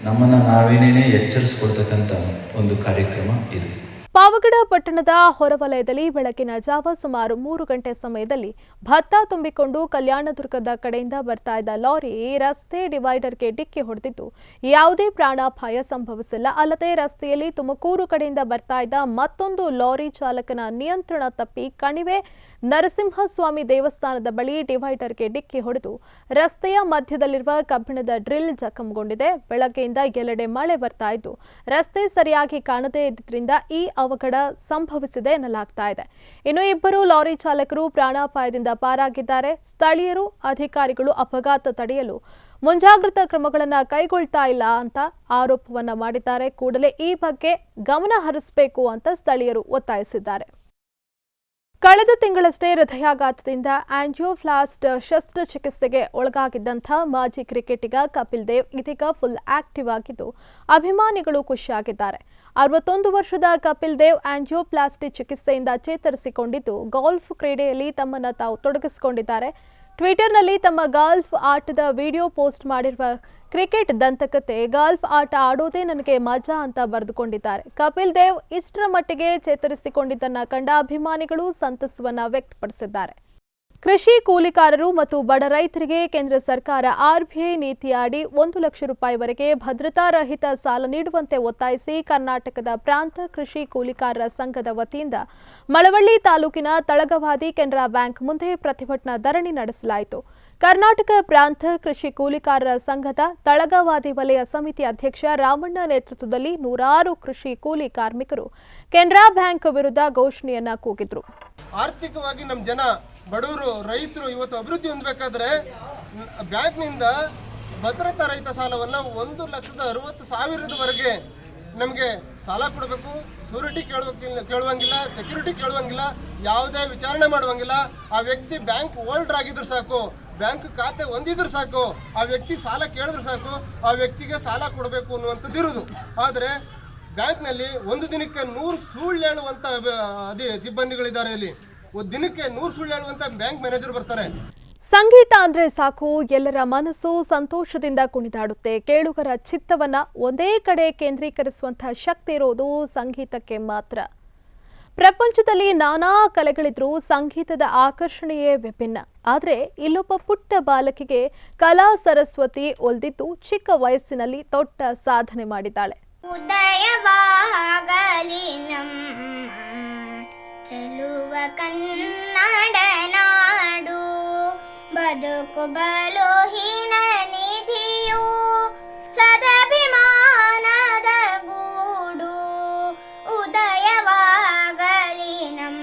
ನಮ್ಮನ್ನು ನಾವೇನೇ ಎಚ್ಚರಿಸ್ಕೊಳ್ತಕ್ಕಂಥ ಒಂದು ಕಾರ್ಯಕ್ರಮ ಇದು. ಪಾವಗಡ ಪಟ್ಟಣದ ಹೊರವಲಯದಲ್ಲಿ ಬೆಳಗಿನ ಜಾವ ಸುಮಾರು 3 ಗಂಟೆ ಸಮಯದಲ್ಲಿ ಭತ್ತ ತುಂಬಿಕೊಂಡು ಕಲ್ಯಾಣದುರ್ಗದ ಕಡೆಯಿಂದ ಬರ್ತಾ ಇದ್ದ ಲಾರಿ ರಸ್ತೆ ಡಿವೈಡರ್ಗೆ ಡಿಕ್ಕಿ ಹೊಡೆದಿದ್ದು ಯಾವುದೇ ಪ್ರಾಣಾಪಾಯ ಸಂಭವಿಸಿಲ್ಲ. ಅಲ್ಲದೆ ರಸ್ತೆಯಲ್ಲಿ ತುಮಕೂರು ಕಡೆಯಿಂದ ಬರ್ತಾ ಇದ್ದ ಮತ್ತೊಂದು ಲಾರಿ ಚಾಲಕನ ನಿಯಂತ್ರಣ ತಪ್ಪಿ ಕಣಿವೆ ನರಸಿಂಹಸ್ವಾಮಿ ದೇವಸ್ಥಾನದ ಬಳಿ ಡಿವೈಡರ್ಗೆ ಡಿಕ್ಕಿ ಹೊಡೆದು ರಸ್ತೆಯ ಮಧ್ಯದಲ್ಲಿರುವ ಕಬ್ಬಿಣದ ಡ್ರಿಲ್ ಜಖಂಗೊಂಡಿದೆ. ಬೆಳಗ್ಗೆಯಿಂದ ಎಲ್ಲೆಡೆ ಮಳೆ ಬರ್ತಾ ಇದ್ದು ರಸ್ತೆ ಸರಿಯಾಗಿ ಕಾಣದೇ ಇದ್ದರಿಂದ ಈ ಅವಘಡ ಸಂಭವಿಸಿದೆ ಎನ್ನಲಾಗ್ತಾ ಇದೆ. ಇನ್ನು 2 ಲಾರಿ ಚಾಲಕರು ಪ್ರಾಣಾಪಾಯದಿಂದ ಪಾರಾಗಿದ್ದಾರೆ. ಸ್ಥಳೀಯರು ಅಧಿಕಾರಿಗಳು ಅಪಘಾತ ತಡೆಯಲು ಮುಂಜಾಗ್ರತಾ ಕ್ರಮಗಳನ್ನು ಕೈಗೊಳ್ತಾ ಇಲ್ಲ ಅಂತ ಆರೋಪವನ್ನ ಮಾಡಿದ್ದಾರೆ. ಕೂಡಲೇ ಈ ಬಗ್ಗೆ ಗಮನ ಹರಿಸಬೇಕು ಅಂತ ಸ್ಥಳೀಯರು ಒತ್ತಾಯಿಸಿದ್ದಾರೆ. ಕಳೆದ ತಿಂಗಳಷ್ಟೇ ಹೃದಯಾಘಾತದಿಂದ ಆಂಜಿಯೋಪ್ಲಾಸ್ಟ್ ಶಸ್ತ್ರಚಿಕಿತ್ಸೆಗೆ ಒಳಗಾಗಿದ್ದಂಥ ಮಾಜಿ ಕ್ರಿಕೆಟಿಗ ಕಪಿಲ್ ದೇವ್ ಇದೀಗ ಫುಲ್ ಆಕ್ಟಿವ್ ಆಗಿದ್ದು ಅಭಿಮಾನಿಗಳು ಖುಷಿಯಾಗಿದ್ದಾರೆ. 61 ವರ್ಷದ ಕಪಿಲ್ ದೇವ್ ಆಂಜಿಯೋಪ್ಲಾಸ್ಟಿ ಚಿಕಿತ್ಸೆಯಿಂದ ಚೇತರಿಸಿಕೊಂಡಿದ್ದು ಗಾಲ್ಫ್ ಕ್ರೀಡೆಯಲ್ಲಿ ತಮ್ಮನ್ನು ತಾವು ತೊಡಗಿಸಿಕೊಂಡಿದ್ದಾರೆ. ಟ್ವಿಟರ್ನಲ್ಲಿ ತಮ್ಮ ಗಾಲ್ಫ್ ಆಟದ ವಿಡಿಯೋ ಪೋಸ್ಟ್ ಮಾಡಿರುವ ಕ್ರಿಕೆಟ್ ದಂತಕತೆ ಗಾಲ್ಫ್ ಆಟ ಆಡೋದೇ ನನಗೆ ಮಜಾ ಅಂತ ಬರೆದುಕೊಂಡಿದ್ದಾರೆ. ಕಪಿಲ್ ದೇವ್ ಇಷ್ಟರ ಮಟ್ಟಿಗೆ ಚೇತರಿಸಿಕೊಂಡಿದ್ದನ್ನ ಕಂಡ ಅಭಿಮಾನಿಗಳು ಸಂತಸವನ್ನ ವ್ಯಕ್ತಪಡಿಸಿದ್ದಾರೆ. ಕೃಷಿ ಕೂಲಿಕಾರರು ಮತ್ತು ಬಡ ರೈತರಿಗೆ ಕೇಂದ್ರ ಸರ್ಕಾರ ಆರ್ಬಿಐ ನೀತಿಯಡಿ 1 ಲಕ್ಷ ರೂಪಾಯಿವರೆಗೆ ಭದ್ರತಾರಹಿತ ಸಾಲ ನೀಡುವಂತೆ ಒತ್ತಾಯಿಸಿ ಕರ್ನಾಟಕದ ಪ್ರಾಂತ ಕೃಷಿ ಕೂಲಿಕಾರರ ಸಂಘದ ವತಿಯಿಂದ ಮಳವಳ್ಳಿ ತಾಲೂಕಿನ ತಳಗವಾದಿ ಕೆನರಾ ಬ್ಯಾಂಕ್ ಮುಂದೆ ಪ್ರತಿಭಟನಾ ಧರಣಿ ನಡೆಸಲಾಯಿತು. ಕರ್ನಾಟಕ ಪ್ರಾಂತ ಕೃಷಿ ಕೂಲಿಕಾರರ ಸಂಘದ ತಳಗವಾದಿ ವಲಯ ಸಮಿತಿ ಅಧ್ಯಕ್ಷ ರಾಮಣ್ಣ ನೇತೃತ್ವದಲ್ಲಿ 100 ಕೃಷಿ ಕೂಲಿ ಕಾರ್ಮಿಕರು ಕೆನರಾ ಬ್ಯಾಂಕ್ ವಿರುದ್ಧ ಘೋಷಣೆಯನ್ನ ಕೂಗಿದ್ರು. ಆರ್ಥಿಕವಾಗಿ ನಮ್ಮ ಜನ ಬಡವರು ರೈತರು ಇವತ್ತು ಅಭಿವೃದ್ಧಿ ಹೊಂದಬೇಕಾದ್ರೆ ಬ್ಯಾಂಕ್ನಿಂದ ಭದ್ರತಾ ರಹಿತ ಸಾಲವನ್ನು 1,60,000ವರೆಗೆ ನಮಗೆ ಸಾಲ ಕೊಡಬೇಕು. ಸೂರಿಟಿ ಕೇಳುವಂಗಿಲ್ಲ, ಸೆಕ್ಯೂರಿಟಿ ಕೇಳುವಂಗಿಲ್ಲ, ಯಾವುದೇ ವಿಚಾರಣೆ ಮಾಡುವಂಗಿಲ್ಲ. ಆ ವ್ಯಕ್ತಿ ಬ್ಯಾಂಕ್ ಹೋಲ್ಡರ್ ಆಗಿದ್ರು ಸಾಕು, ಬ್ಯಾಂಕ್ ಖಾತೆ ಹೊಂದಿದ್ರು ಸಾಕು, ಆ ವ್ಯಕ್ತಿ ಸಾಲ ಕೇಳಿದ್ರು ಸಾಕು, ಆ ವ್ಯಕ್ತಿಗೆ ಸಾಲ ಕೊಡಬೇಕು ಅನ್ನುವಂಥದ್ದು ಇರೋದು. ಆದರೆ ಬ್ಯಾಂಕ್ನಲ್ಲಿ ಒಂದು ದಿನಕ್ಕೆ 100 ಸುಳ್ಳು ಹೇಳುವಂಥ ಸಿಬ್ಬಂದಿಗಳಿದ್ದಾರೆ. ಇಲ್ಲಿ ಒಂದು ದಿನಕ್ಕೆ 100 ಸುಳ್ಳು ಹೇಳುವಂಥ ಬ್ಯಾಂಕ್ ಮ್ಯಾನೇಜರ್ ಬರ್ತಾರೆ. ಸಂಗೀತ ಅಂದ್ರೆ ಸಾಕು, ಎಲ್ಲರ ಮನಸ್ಸು ಸಂತೋಷದಿಂದ ಕುಣಿದಾಡುತ್ತೆ. ಕೇಳುಗರ ಚಿತ್ತವನ್ನ ಒಂದೇ ಕಡೆ ಕೇಂದ್ರೀಕರಿಸುವಂತಹ ಶಕ್ತಿ ಇರೋದು ಸಂಗೀತಕ್ಕೆ ಮಾತ್ರ. ಪ್ರಪಂಚದಲ್ಲಿ ನಾನಾ ಕಲೆಗಳಿದ್ರೂ ಸಂಗೀತದ ಆಕರ್ಷಣೆಯೇ ವಿಭಿನ್ನ. ಆದರೆ ಇಲ್ಲೊಬ್ಬ ಪುಟ್ಟ ಬಾಲಕಿಗೆ ಕಲಾ ಸರಸ್ವತಿ ಒಲ್ದಿದ್ದು ಚಿಕ್ಕ ವಯಸ್ಸಿನಲ್ಲಿ ದೊಡ್ಡ ಸಾಧನೆ ಮಾಡಿದ್ದಾಳೆ. ಉದಯವಾಗಲಿ ನಮ್ಮ ಚೆಲುವ ಕನ್ನಡ ನಾಡು, ಬದುಕು ಬಲೋಹಿನ ನಿಧಿಯು ಸದಭಿಮಾನದ ಗೂಡು. ಉದಯವಾಗಲಿ ನಮ್ಮ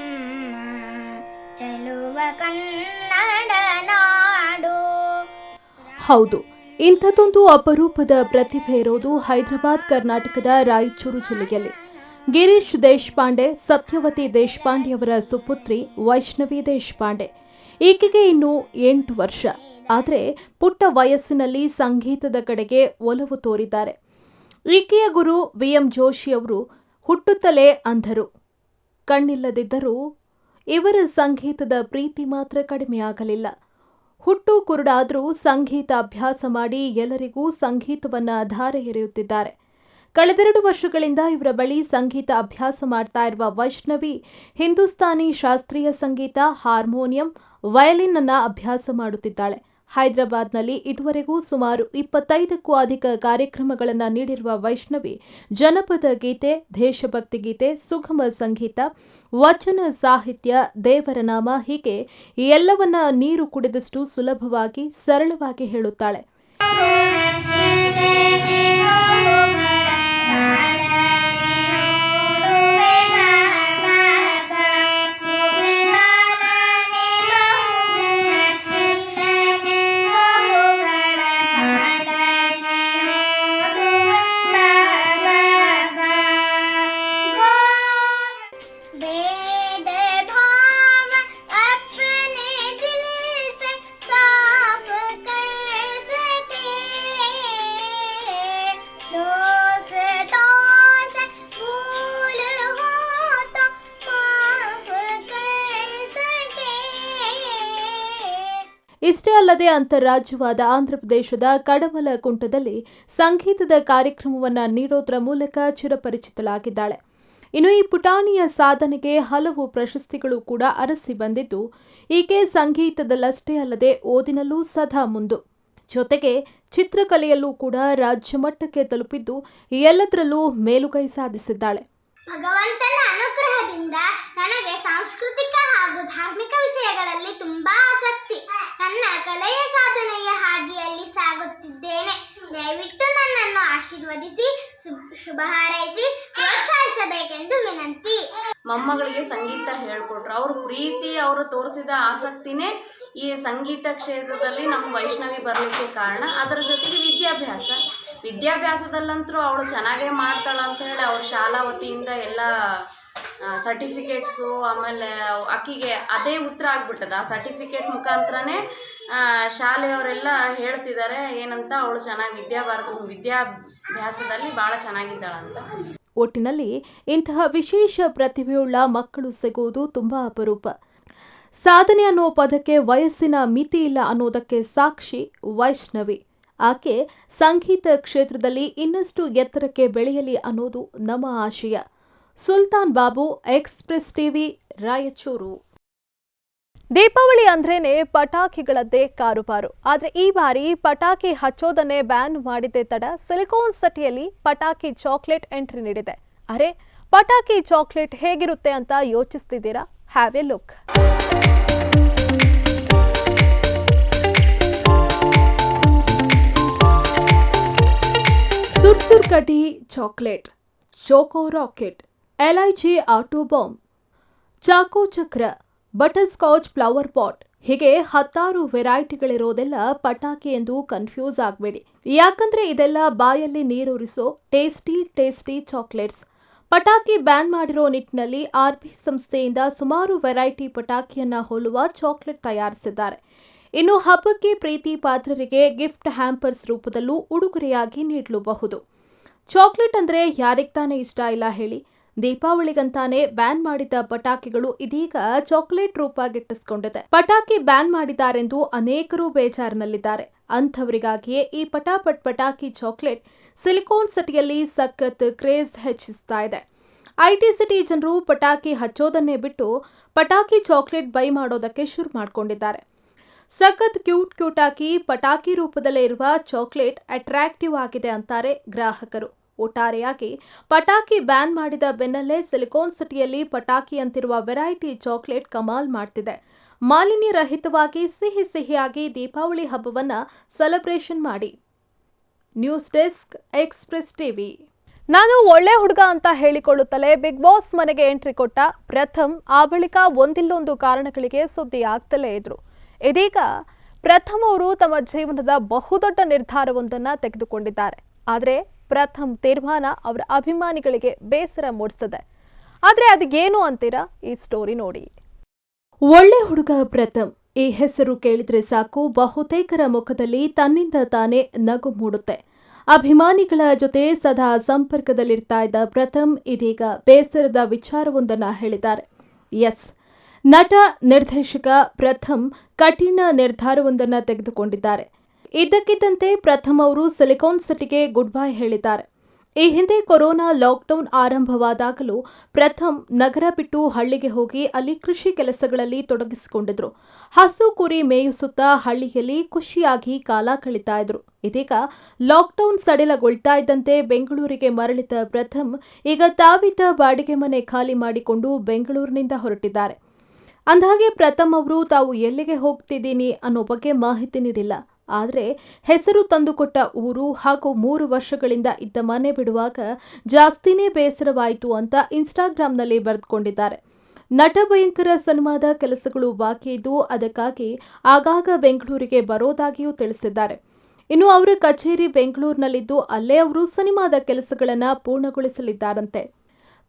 ಚೆಲುವ ಕನ್ನಡ ನಾಡು. ಹೌದು, ಇಂಥದ್ದೊಂದು ಅಪರೂಪದ ಪ್ರತಿಭೆ ಇರೋದು ಹೈದರಾಬಾದ್ ಕರ್ನಾಟಕದ ರಾಯಚೂರು ಜಿಲ್ಲೆಯಲ್ಲಿ. ಗಿರೀಶ್ ದೇಶಪಾಂಡೆ, ಸತ್ಯವತಿ ದೇಶಪಾಂಡೆಯವರ ಸುಪುತ್ರಿ ವೈಷ್ಣವಿ ದೇಶಪಾಂಡೆ. ಈಕೆಗೆ ಇನ್ನು 8 ವರ್ಷ. ಆದರೆ ಪುಟ್ಟ ವಯಸ್ಸಿನಲ್ಲಿ ಸಂಗೀತದ ಕಡೆಗೆ ಒಲವು ತೋರಿದ್ದಾರೆ. ಈಕೆಯ ಗುರು VM ಜೋಶಿ ಅವರು ಹುಟ್ಟುತ್ತಲೇ ಅಂಧರು. ಕಣ್ಣಿಲ್ಲದಿದ್ದರೂ ಇವರ ಸಂಗೀತದ ಪ್ರೀತಿ ಮಾತ್ರ ಕಡಿಮೆಯಾಗಲಿಲ್ಲ. ಹುಟ್ಟು ಕುರುಡಾದರೂ ಸಂಗೀತ ಅಭ್ಯಾಸ ಮಾಡಿ ಎಲ್ಲರಿಗೂ ಸಂಗೀತವನ್ನ ಧಾರೆ ಎರೆಯುತ್ತಿದ್ದಾರೆ. ಕಳೆದ 2 ವರ್ಷಗಳಿಂದ ಇವರ ಬಳಿ ಸಂಗೀತ ಅಭ್ಯಾಸ ಮಾಡ್ತಾ ಇರುವ ವೈಷ್ಣವಿ ಹಿಂದೂಸ್ತಾನಿ ಶಾಸ್ತ್ರೀಯ ಸಂಗೀತ, ಹಾರ್ಮೋನಿಯಂ, ವಯಲಿನ್ ಅನ್ನ ಅಭ್ಯಾಸ ಮಾಡುತ್ತಿದ್ದಾಳೆ. ಹೈದರಾಬಾದ್ನಲ್ಲಿ ಇದುವರೆಗೂ ಸುಮಾರು 25ಕ್ಕೂ ಅಧಿಕ ಕಾರ್ಯಕ್ರಮಗಳನ್ನು ನೀಡಿರುವ ವೈಷ್ಣವಿ ಜನಪದ ಗೀತೆ, ದೇಶಭಕ್ತಿ ಗೀತೆ, ಸುಗಮ ಸಂಗೀತ, ವಚನ ಸಾಹಿತ್ಯ, ದೇವರ ನಾಮ ಹೀಗೆ ಎಲ್ಲವನ್ನ ನೀರು ಕುಡಿದಷ್ಟು ಸುಲಭವಾಗಿ, ಸರಳವಾಗಿ ಹೇಳುತ್ತಾಳೆ. ಇಷ್ಟೇ ಅಲ್ಲದೆ ಅಂತಾರಾಜ್ಯವಾದ ಆಂಧ್ರಪ್ರದೇಶದ ಕಡವಲಕುಂಟದಲ್ಲಿ ಸಂಗೀತದ ಕಾರ್ಯಕ್ರಮವನ್ನು ನೀಡೋದರ ಮೂಲಕ ಚಿರಪರಿಚಿತಳಾಗಿದ್ದಾಳೆ. ಇನ್ನು ಈ ಪುಟಾಣಿಯ ಸಾಧನೆಗೆ ಹಲವು ಪ್ರಶಸ್ತಿಗಳು ಕೂಡ ಅರಸಿ ಬಂದಿದ್ದು, ಈಕೆ ಸಂಗೀತದಲ್ಲಷ್ಟೇ ಅಲ್ಲದೆ ಓದಿನಲ್ಲೂ ಸದಾ ಮುಂದು. ಜೊತೆಗೆ ಚಿತ್ರಕಲೆಯಲ್ಲೂ ಕೂಡ ರಾಜ್ಯ ಮಟ್ಟಕ್ಕೆ ತಲುಪಿದ್ದು ಎಲ್ಲದರಲ್ಲೂ ಮೇಲುಗೈ ಸಾಧಿಸಿದ್ದಾಳೆ. ಭಗವಂತನ ಅನುಗ್ರಹದಿಂದ ನನಗೆ ಸಾಂಸ್ಕೃತಿಕ ಹಾಗೂ ಧಾರ್ಮಿಕ ವಿಷಯಗಳಲ್ಲಿ ತುಂಬಾ ಆಸಕ್ತಿ. ನನ್ನ ಕಲೆಯ ಸಾಧನೆಯ ಹಾದಿಯಲ್ಲಿ ಸಾಗುತ್ತಿದ್ದೇನೆ. ದಯವಿಟ್ಟು ನನ್ನನ್ನು ಆಶೀರ್ವದಿಸಿ ಶುಭ ಹಾರೈಸಿ ಪ್ರೋತ್ಸಾಹಿಸಬೇಕೆಂದು ವಿನಂತಿ. ಮೊಮ್ಮಗಳಿಗೆ ಸಂಗೀತ ಹೇಳ್ಕೊಟ್ರು. ಅವ್ರ ಪ್ರೀತಿ, ಅವರು ತೋರಿಸಿದ ಆಸಕ್ತಿನೇ ಈ ಸಂಗೀತ ಕ್ಷೇತ್ರದಲ್ಲಿ ನಮ್ಮ ವೈಷ್ಣವಿ ಬರಲಿಕ್ಕೆ ಕಾರಣ. ಅದರ ಜೊತೆಗೆ ವಿದ್ಯಾಭ್ಯಾಸದಲ್ಲಂತೂ ಅವಳು ಚೆನ್ನಾಗೇ ಮಾಡ್ತಾಳೆ ಅಂತ ಹೇಳಿ ಅವ್ರ ಶಾಲಾ ವತಿಯಿಂದ ಎಲ್ಲ ಸರ್ಟಿಫಿಕೇಟ್ಸು, ಆಮೇಲೆ ಆಕಿಗೆ ಅದೇ ಉತ್ತರ ಆಗ್ಬಿಟ್ಟದ. ಆ ಸರ್ಟಿಫಿಕೇಟ್ ಮುಖಾಂತರನೇ ಶಾಲೆಯವರೆಲ್ಲ ಹೇಳ್ತಿದ್ದಾರೆ ಏನಂತ, ಅವಳು ಚೆನ್ನಾಗಿ ವಿದ್ಯಾಭ್ಯಾಸದಲ್ಲಿ ಭಾಳ ಚೆನ್ನಾಗಿದ್ದಾಳಂತ. ಒಟ್ಟಿನಲ್ಲಿ ಇಂತಹ ವಿಶೇಷ ಪ್ರತಿಭೆಯುಳ್ಳ ಮಕ್ಕಳು ಸಿಗುವುದು ತುಂಬಾ ಅಪರೂಪ. ಸಾಧನೆ ಅನ್ನೋ ಪದಕ್ಕೆ ವಯಸ್ಸಿನ ಮಿತಿ ಇಲ್ಲ ಅನ್ನೋದಕ್ಕೆ ಸಾಕ್ಷಿ ವೈಷ್ಣವಿ. ಆಕೆ ಸಂಗೀತ ಕ್ಷೇತ್ರದಲ್ಲಿ ಇನ್ನಷ್ಟು ಎತ್ತರಕ್ಕೆ ಬೆಳೆಯಲಿ ಅನ್ನೋದು ನಮ್ಮ ಆಶಯ. Sultan Babu, express TV, Raichur. ದೀಪಾವಳಿ ಅಂದ್ರೇನೆ ಪಟಾಕಿಗಳದ್ದೇ ಕಾರುಬಾರು. ಆದರೆ ಈ ಬಾರಿ ಪಟಾಕಿ ಹಚ್ಚೋದನ್ನೇ ಬ್ಯಾನ್ ಮಾಡಿದ್ದೇ ತಡ ಸಿಲಿಕಾನ್ ಸಿಟಿಯಲ್ಲಿ ಪಟಾಕಿ ಚಾಕ್ಲೇಟ್ ಎಂಟ್ರಿ ನೀಡಿದೆ. ಅರೆ, ಪಟಾಕಿ ಚಾಕ್ಲೇಟ್ ಹೇಗಿರುತ್ತೆ ಅಂತ ಯೋಚಿಸ್ತಿದ್ದೀರಾ? Have a look. ಸುರ್ಸುರ್ ಕಟಿ chocolate, choco rocket, LIG auto bomb, choco ಚಕ್ರ, ಬಟರ್ ಸ್ಕಾಚ್ ಫ್ಲವರ್ ಪಾಟ್ ಹೀಗೆ 10 ವೆರೈಟಿಗಳಿರೋದೆಲ್ಲ ಪಟಾಕಿ ಎಂದು ಕನ್ಫ್ಯೂಸ್ ಆಗಬೇಡಿ. ಯಾಕಂದ್ರೆ ಇದೆಲ್ಲ ಬಾಯಲ್ಲಿ ನೀರೂರಿಸೋ ಟೇಸ್ಟಿ ಚಾಕ್ಲೇಟ್ಸ್. ಪಟಾಕಿ ಬ್ಯಾನ್ ಮಾಡಿರೋ ನಿಟ್ಟಿನಲ್ಲಿ RB ಸಂಸ್ಥೆಯಿಂದ ಸುಮಾರು ವೆರೈಟಿ ಪಟಾಕಿಯನ್ನ ಹೋಲುವ ಚಾಕ್ಲೇಟ್ ತಯಾರಿಸಿದ್ದಾರೆ. ಇನ್ನು ಹಬ್ಬಕ್ಕೆ ಪ್ರೀತಿ ಪಾತ್ರರಿಗೆ ಗಿಫ್ಟ್ ಹ್ಯಾಂಪರ್ಸ್ ರೂಪದಲ್ಲೂ ಉಡುಗೊರೆಯಾಗಿ ನೀಡಲೂಬಹುದು. ಚಾಕ್ಲೇಟ್ ಅಂದ್ರೆ ಯಾರಿಗೆ ತಾನೇ ಇಷ್ಟ ಇಲ್ಲ ಹೇಳಿ? ದೀಪಾವಳಿಗಂತಾನೆ ಬ್ಯಾನ್ ಮಾಡಿದ್ದ ಪಟಾಕಿಗಳು ಇದೀಗ ಚಾಕ್ಲೇಟ್ ರೂಪ ಗಿಟ್ಟಿಸಿಕೊಂಡಿದೆ. ಪಟಾಕಿ ಬ್ಯಾನ್ ಮಾಡಿದ್ದಾರೆಂದು ಅನೇಕರು ಬೇಜಾರಿನಲ್ಲಿದ್ದಾರೆ. ಅಂಥವರಿಗಾಗಿಯೇ ಈ ಪಟಾಕಿ ಚಾಕ್ಲೇಟ್ ಸಿಲಿಕಾನ್ ಸಿಟಿಯಲ್ಲಿ ಸಖತ್ ಕ್ರೇಜ್ ಹೆಚ್ಚಿಸ್ತಾ ಇದೆ. IT ಸಿಟಿ ಜನರು ಪಟಾಕಿ ಹಚ್ಚೋದನ್ನೇ ಬಿಟ್ಟು ಪಟಾಕಿ ಚಾಕ್ಲೇಟ್ ಬೈ ಮಾಡೋದಕ್ಕೆ ಶುರು ಮಾಡಿಕೊಂಡಿದ್ದಾರೆ. ಸಖತ್ ಕ್ಯೂಟ್ ಆಗಿ ಪಟಾಕಿ ರೂಪದಲ್ಲೇ ಇರುವ ಚಾಕ್ಲೇಟ್ ಅಟ್ರಾಕ್ಟಿವ್ ಆಗಿದೆ ಅಂತಾರೆ ಗ್ರಾಹಕರು. ಒಟ್ಟಾರೆಯಾಗಿ ಪಟಾಕಿ ಬ್ಯಾನ್ ಮಾಡಿದ ಬೆನ್ನಲ್ಲೇ ಸಿಲಿಕಾನ್ ಸಿಟಿಯಲ್ಲಿ ಪಟಾಕಿ ಅಂತಿರುವ ವೆರೈಟಿ ಚಾಕ್ಲೇಟ್ ಕಮಾಲ್ ಮಾಡ್ತಿದೆ. ಮಾಲಿನ್ಯ ರಹಿತವಾಗಿ ಸಿಹಿಯಾಗಿ ದೀಪಾವಳಿ ಹಬ್ಬವನ್ನ ಸೆಲೆಬ್ರೇಷನ್ ಮಾಡಿ. News desk, express TV. ನಾನು ಒಳ್ಳೆ ಹುಡುಗ ಅಂತ ಹೇಳಿಕೊಳ್ಳುತ್ತಲೇ ಬಿಗ್ ಬಾಸ್ ಮನೆಗೆ ಎಂಟ್ರಿ ಕೊಟ್ಟ ಪ್ರಥಮ್ ಆ ಬಳಿಕ ಒಂದಿಲ್ಲೊಂದು ಕಾರಣಗಳಿಗೆ ಸುದ್ದಿ ಆಗ್ತಲೇ ಇದ್ರು. ಇದೀಗ ಪ್ರಥಮ್ ಅವರು ತಮ್ಮ ಜೀವನದ ಬಹುದೊಡ್ಡ ನಿರ್ಧಾರವೊಂದನ್ನು ತೆಗೆದುಕೊಂಡಿದ್ದಾರೆ. ಆದರೆ ಪ್ರಥಮ್ ತೀರ್ಮಾನ ಅವರ ಅಭಿಮಾನಿಗಳಿಗೆ ಬೇಸರ ಮೂಡಿಸಿದೆ. ಆದರೆ ಅದೇನು ಅಂತೀರಾ? ಈ ಸ್ಟೋರಿ ನೋಡಿ. ಒಳ್ಳೆ ಹುಡುಗ ಪ್ರಥಮ್, ಈ ಹೆಸರು ಕೇಳಿದ್ರೆ ಸಾಕು ಬಹುತೇಕರ ಮುಖದಲ್ಲಿ ತನ್ನಿಂದ ತಾನೇ ನಗು ಮೂಡುತ್ತೆ. ಅಭಿಮಾನಿಗಳ ಜೊತೆ ಸದಾ ಸಂಪರ್ಕದಲ್ಲಿರ್ತಾ ಇದ್ದ ಪ್ರಥಮ್ ಇದೀಗ ಬೇಸರದ ವಿಚಾರವೊಂದನ್ನು ಹೇಳಿದ್ದಾರೆ. ಎಸ್, ನಟ ನಿರ್ದೇಶಕ ಪ್ರಥಮ್ ಕಠಿಣ ನಿರ್ಧಾರವೊಂದನ್ನು ತೆಗೆದುಕೊಂಡಿದ್ದಾರೆ. ಇದ್ದಕ್ಕಿದ್ದಂತೆ ಪ್ರಥಮ್ ಅವರು ಸಿಲಿಕಾನ್ ಸಿಟಿಗೆ ಗುಡ್ ಬೈ ಹೇಳಿದ್ದಾರೆ. ಈ ಹಿಂದೆ ಕೊರೋನಾ ಲಾಕ್ಡೌನ್ ಆರಂಭವಾದಾಗಲೂ ಪ್ರಥಮ್ ನಗರ ಬಿಟ್ಟು ಹಳ್ಳಿಗೆ ಹೋಗಿ ಅಲ್ಲಿ ಕೃಷಿ ಕೆಲಸಗಳಲ್ಲಿ ತೊಡಗಿಸಿಕೊಂಡಿದ್ರು. ಹಸು ಕುರಿ ಮೇಯಿಸುತ್ತಾ ಹಳ್ಳಿಯಲ್ಲಿ ಖುಷಿಯಾಗಿ ಕಾಲ ಕಳೀತಾ ಇದ್ರು. ಇದೀಗ ಲಾಕ್ಡೌನ್ ಸಡಿಲಗೊಳ್ತಾ ಇದ್ದಂತೆ ಬೆಂಗಳೂರಿಗೆ ಮರಳಿದ ಪ್ರಥಮ್ ಈಗ ತಾವಿದ್ದ ಬಾಡಿಗೆ ಮನೆ ಖಾಲಿ ಮಾಡಿಕೊಂಡು ಬೆಂಗಳೂರಿನಿಂದ ಹೊರಟಿದ್ದಾರೆ. ಅಂದಹಾಗೆ ಪ್ರಥಮ್ ಅವರು ತಾವು ಎಲ್ಲಿಗೆ ಹೋಗ್ತಿದ್ದೀನಿ ಅನ್ನೋ ಬಗ್ಗೆ ಮಾಹಿತಿ ನೀಡಿಲ್ಲ. ಆದರೆ ಹೆಸರು ತಂದುಕೊಟ್ಟ ಊರು ಹಾಗೂ 3 ವರ್ಷಗಳಿಂದ ಇದ್ದ ಮನೆ ಬಿಡುವಾಗ ಜಾಸ್ತಿನೇ ಬೇಸರವಾಯಿತು ಅಂತ ಇನ್ಸ್ಟಾಗ್ರಾಂನಲ್ಲಿ ಬರೆದುಕೊಂಡಿದ್ದಾರೆ. ನಟ ಭಯಂಕರ ಸಿನಿಮಾದ ಕೆಲಸಗಳು ಬಾಕಿ ಇದ್ದು ಅದಕ್ಕಾಗಿ ಆಗಾಗ ಬೆಂಗಳೂರಿಗೆ ಬರೋದಾಗಿಯೂ ತಿಳಿಸಿದ್ದಾರೆ. ಇನ್ನು ಅವರ ಕಚೇರಿ ಬೆಂಗಳೂರಿನಲ್ಲಿದ್ದು ಅಲ್ಲೇ ಅವರು ಸಿನಿಮಾದ ಕೆಲಸಗಳನ್ನು ಪೂರ್ಣಗೊಳಿಸಲಿದ್ದಾರಂತೆ.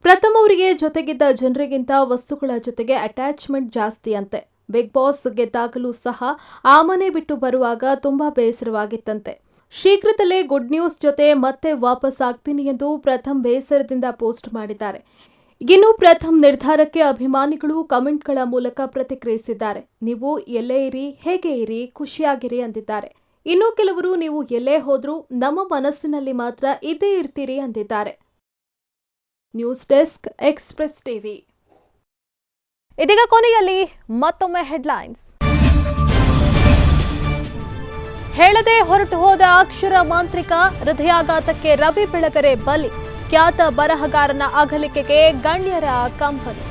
ಪ್ರಥಮ್ ಅವರಿಗೆ ಜೊತೆಗಿದ್ದ ಜನರಿಗಿಂತ ವಸ್ತುಗಳ ಜೊತೆಗೆ ಅಟ್ಯಾಚ್ಮೆಂಟ್ ಜಾಸ್ತಿ ಅಂತೆ. ಬಿಗ್ ಬಾಸ್ ಗೆದ್ದಾಗಲೂ ಸಹ ಆ ಮನೆ ಬಿಟ್ಟು ಬರುವಾಗ ತುಂಬಾ ಬೇಸರವಾಗಿತ್ತಂತೆ. ಶೀಘ್ರದಲ್ಲೇ ಗುಡ್ ನ್ಯೂಸ್ ಜೊತೆ ಮತ್ತೆ ವಾಪಸ್ ಆಗ್ತೀನಿ ಎಂದು ಪ್ರಥಮ್ ಬೇಸರದಿಂದ ಪೋಸ್ಟ್ ಮಾಡಿದ್ದಾರೆ. ಇನ್ನು ಪ್ರಥಮ್ ನಿರ್ಧಾರಕ್ಕೆ ಅಭಿಮಾನಿಗಳು ಕಮೆಂಟ್ಗಳ ಮೂಲಕ ಪ್ರತಿಕ್ರಿಯಿಸಿದ್ದಾರೆ. ನೀವು ಎಲ್ಲೇ ಇರಿ, ಹೇಗೆ ಇರಿ, ಖುಷಿಯಾಗಿರಿ ಅಂದಿದ್ದಾರೆ. ಇನ್ನು ಕೆಲವರು ನೀವು ಎಲ್ಲೇ ಹೋದ್ರೂ ನಮ್ಮ ಮನಸ್ಸಿನಲ್ಲಿ ಮಾತ್ರ ಇದ್ದೇ ಇರ್ತೀರಿ ಅಂದಿದ್ದಾರೆ. News desk, express TV. ಇದೀಗ ಕೊನೆಯಲ್ಲಿ ಮತ್ತೊಮ್ಮೆ ಹೆಡ್ಲೈನ್ಸ್. ಹೇಳದೆ ಹೊರಟು ಹೋದ ಅಕ್ಷರ ಮಾಂತ್ರಿಕ, ಹೃದಯಾಘಾತಕ್ಕೆ ರವಿ ಬೆಳಗೆರೆ ಬಲಿ, ಖ್ಯಾತ ಬರಹಗಾರನ ಅಗಲಿಕೆಗೆ ಗಣ್ಯರ ಕಂಬನಿ.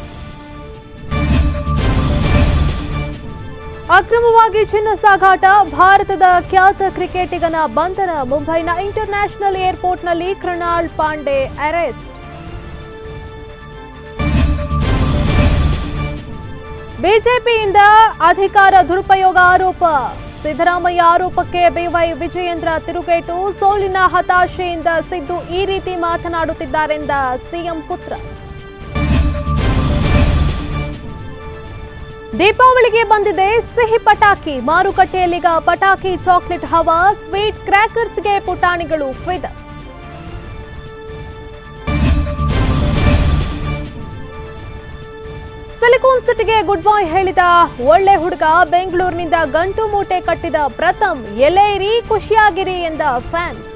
ಅಕ್ರಮವಾಗಿ ಚಿನ್ನ ಸಾಗಾಟ, ಭಾರತದ ಖ್ಯಾತ ಕ್ರಿಕೆಟಿಗನ ಬಂಧನ, ಮುಂಬೈನ ಇಂಟರ್ನ್ಯಾಷನಲ್ ಏರ್ಪೋರ್ಟ್ನಲ್ಲಿ ಕೃಣಾಲ್ ಪಾಂಡೆ ಅರೆಸ್ಟ್. ಬಿಜೆಪಿಯಿಂದ ಅಧಿಕಾರ ದುರುಪಯೋಗ ಆರೋಪ, ಸಿದ್ದರಾಮಯ್ಯ ಆರೋಪಕ್ಕೆ ಬಿವೈ ವಿಜಯೇಂದ್ರ ತಿರುಗೇಟು, ಸೋಲಿನ ಹತಾಶೆಯಿಂದ ಸಿದ್ದು ಈ ರೀತಿ ಮಾತನಾಡುತ್ತಿದ್ದಾರೆಂದ ಸಿಎಂ ಪುತ್ರ. ದೀಪಾವಳಿಗೆ ಬಂದಿದೆ ಸಿಹಿ ಪಟಾಕಿ, ಮಾರುಕಟ್ಟೆಯಲ್ಲೀಗ ಪಟಾಕಿ ಚಾಕ್ಲೇಟ್ ಹವಾ, ಸ್ವೀಟ್ ಕ್ರ್ಯಾಕರ್ಸ್ಗೆ ಪುಟಾಣಿಗಳು ಫಿದಾ. ಸಿಲಿಕಾನ್ ಸಿಟಿಗೆ ಗುಡ್ ಬೈ ಹೇಳಿದ ಒಳ್ಳೆ ಹುಡುಗ, ಬೆಂಗಳೂರಿನಿಂದ ಗಂಟು ಮೂಟೆ ಕಟ್ಟಿದ ಪ್ರಥಮ್ ಎಲ್ಲೇ ಇರಿ, ಖುಷಿಯಾಗಿರಿ ಎಂದ ಫ್ಯಾನ್ಸ್.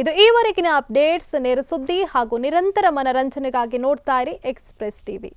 ಇದು ಈವರೆಗಿನ ಅಪ್ಡೇಟ್ಸ್. ನೇರ ಸುದ್ದಿ ಹಾಗೂ ನಿರಂತರ ಮನರಂಜನೆಗಾಗಿ ನೋಡ್ತಾ ಇರಿ ಎಕ್ಸ್‌ಪ್ರೆಸ್ ಟಿವಿ.